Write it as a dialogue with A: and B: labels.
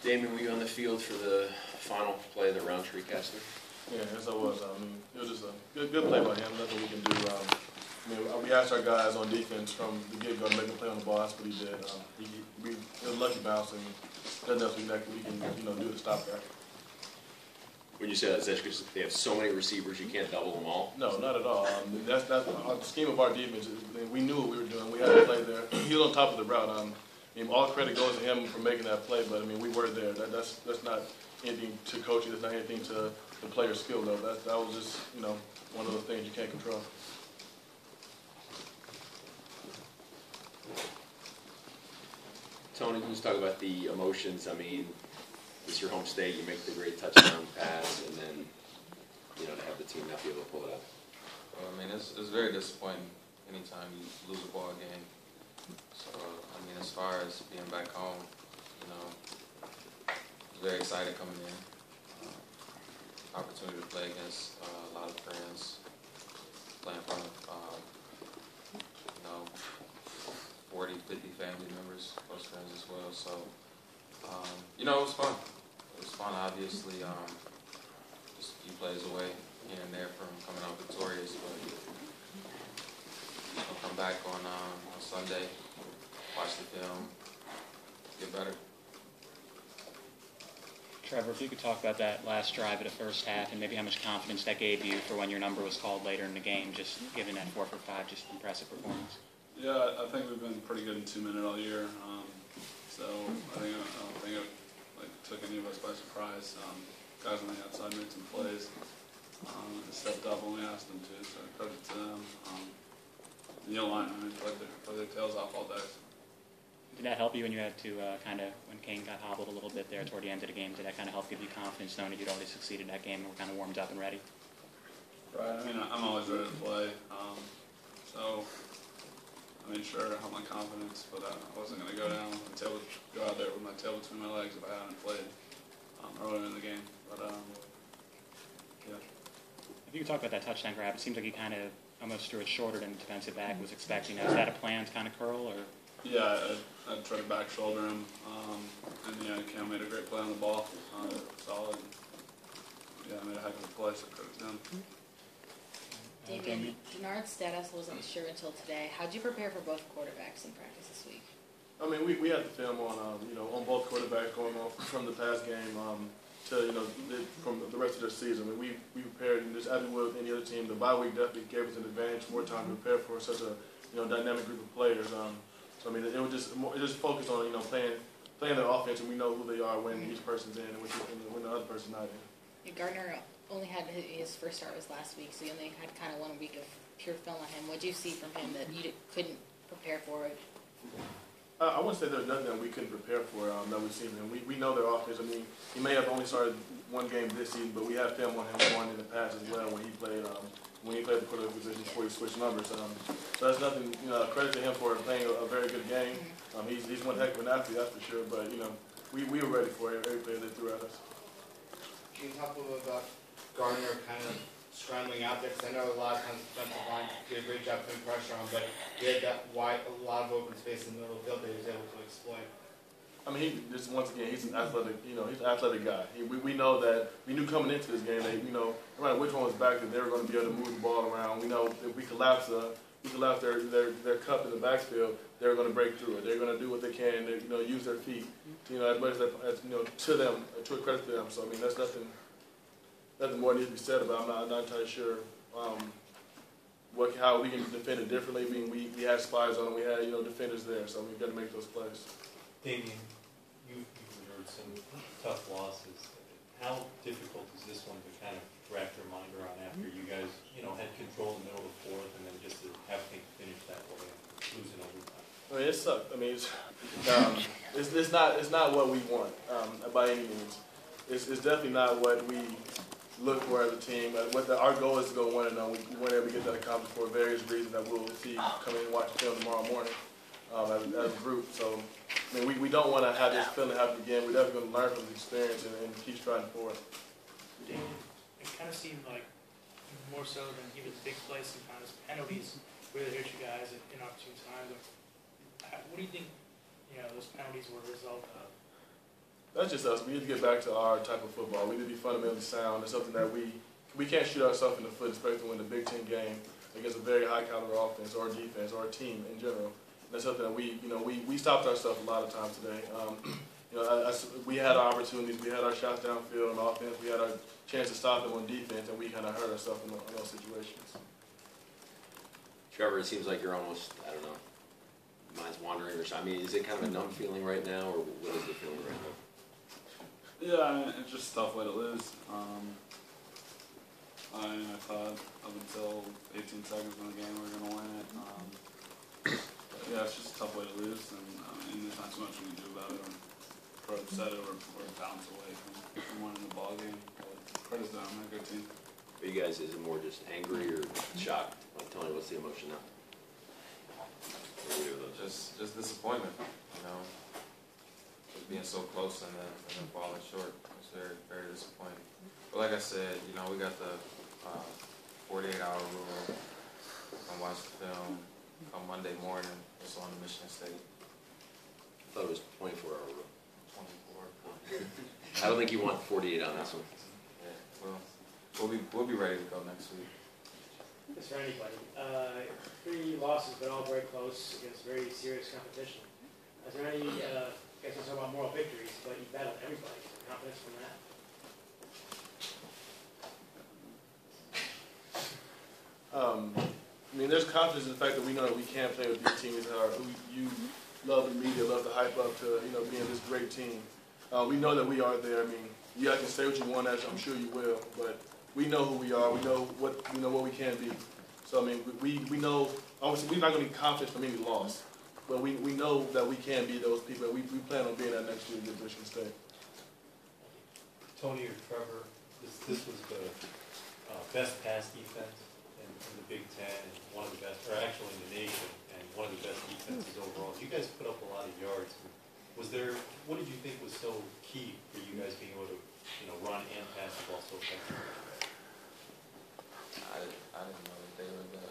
A: Damon, were you on the field for the final play of the Roundtree Kessler?
B: Yeah, yes, I was. It was just a good play by him. Nothing we can do. We asked our guys on defense from the get-go to make a play on the ball. That's what he did. It was a lucky bounce, and nothing else we can do to stop that.
A: When you say that's because they have so many receivers, you can't double them all?
B: No, not at all. That's the scheme of our defense. We knew what we were doing. We had to play there. He was on top of the route. All credit goes to him for making that play, but we were there. That's not anything to coaching. That's not anything to the player's skill, though. That was just one of those things you can't control.
A: Tony, can you talk about the emotions? It's your home state. You make the great touchdown pass, and then to have the team not be able to pull it up.
C: Well, it's very disappointing anytime you lose a ball game. So as far as being back home, very excited coming in. Opportunity to play against a lot of friends, play in front of 40, 50 family members, close friends as well. So it was fun. It was fun, obviously. Just a few plays away here and there from coming out victorious, but I'll come back on Sunday, watch the film, get better.
D: Trevor, if you could talk about that last drive of the first half and maybe how much confidence that gave you for when your number was called later in the game, just given that 4 for 5, just impressive performance.
E: Yeah, I think we've been pretty good in 2-minute all year. So I don't think it took any of us by surprise. Guys on the outside made some plays. They stepped up when we asked them to, so credit to them. The line, played their tails off all day.
D: Did that help you when you had to when Kane got hobbled a little bit there toward the end of the game? Did that kind of help give you confidence knowing that you'd already succeeded that game and were kind of warmed up and ready?
E: Right. I'm always ready to play. Sure, I have my confidence, but I wasn't going to go out there with my tail between my legs if I hadn't played earlier in the game. But yeah.
D: If you could talk about that touchdown grab, it seems like you kind of almost threw it shorter than the defensive back was expecting. Is that a planned kind of curl, or?
E: Yeah, I tried to back shoulder him, and Cam made a great play on the ball, solid. Yeah, I made a heck of a play, so credit to him.
F: Damien, Denard's status wasn't sure until today. How'd you prepare for both quarterbacks in practice this week?
B: We had the film on on both quarterbacks going on from the past game to from the rest of their season. We prepared, and just as we would with any other team, the bye week definitely gave us an advantage, more time to prepare for such a dynamic group of players. It was just focused on playing their offense, and we know who they are when each person's in and when the other person's not in.
F: Gardner only had his first start was last week, so you only had kind of 1 week of pure film on him. What did you see from him that you couldn't prepare for?
B: I wouldn't say there's nothing that we couldn't prepare for that we've seen him. We know their offense. He may have only started 1 game this season, but we have film on him one in the past as well when he played the quarterback position before he switched numbers. So that's nothing. Credit to him for playing a very good game. He's one heck of an athlete, that's for sure. But we were ready for every play they threw at us.
G: Can you talk a little bit about Gardner kind of scrambling out there? Because I know a lot of times the defensive line did a great job putting pressure on, but he had a lot of open space in the middle of the field that he was able to exploit.
B: Once again, he's an athletic. He's an athletic guy. We know that. We knew coming into this game that no matter which one was back, that they were going to be able to move the ball around. We know if we collapse their cup in the backfield, they're going to break through it. They're going to do what they can. Use their feet. As much as to them, to credit to them. So that's nothing more needs to be said about. I'm not entirely sure how we can defend it differently. We had spies on them. We had defenders there, so we've got to make those plays.
H: Damien, you've endured some tough losses. How difficult is this one to kind of wrap your mind around after you guys had control in the middle of the 4th, and then just to have things finish that way and losing overtime?
B: It sucked. It's not what we want by any means. It's definitely not what we look for as a team. Our goal is to go 1-0. We weren't able to get that accomplished for various reasons that we'll see coming and watch the film tomorrow morning as a group. So we don't want to have this feeling happen again. We're definitely going to learn from this experience and keep striving forward.
I: It kind of seemed like more so than even big plays, sometimes penalties really hurt you guys at inopportune times. What do you think those penalties were a result of?
B: That's just us. We need to get back to our type of football. We need to be fundamentally sound. It's something that we can't shoot ourselves in the foot, especially when the Big Ten game against a very high caliber offense or defense or a team in general. That's something that we stopped ourselves a lot of times today. We had our opportunities, we had our shots downfield on offense, we had our chance to stop them on defense, and we kind of hurt ourselves in those situations.
A: Trevor, it seems like you're almost, I don't know, mind's wandering or something. I mean, is it kind of a numb feeling right now, or what is the feeling right now?
E: Yeah, I mean, it's just a tough way to lose. I thought up until 18 seconds in the game we were going to win it. But yeah, it's just a tough way to lose, and there's not too much we can do about it, or upset it, or bounce away from winning the ball game. But credit to them, they're a good team.
A: For you guys, is it more just angry or shocked? Like, Tony, what's the emotion now?
C: Just disappointment, you know. Just being so close and then falling short. It's very, very disappointing. But like I said, you know, we got the 48-hour rule. Come watch the film. Come Monday morning, it's on the Michigan State.
A: I thought it was 24-hour rule.
C: 24.
A: I don't think you want 48 on this one.
C: Yeah, well, we'll be ready to go next week.
I: It's for anybody. 3 losses, but all very close against very serious competition. Is there any, I guess we're talking about moral victories, but you battled everybody. Is there confidence from that?
B: I mean, there's confidence in the fact that we know that we can play with these teams who you love the media, love to hype up to, being this great team. We know that we are there. I mean, you guys can say what you want, as I'm sure you will, but we know who we are. We know what we can be. So I mean, we know. Obviously, we're not going to be confident from any loss, but we know that we can be those people. We plan on being that next year against Michigan State.
H: Tony or Trevor, this was the best pass defense in the Big Ten, and one of the best, or actually in the nation, and one of the best defenses overall. You guys put up a lot of yards. What did you think was so key for you guys being able to, run and pass the ball so effectively?
C: I didn't know that they were the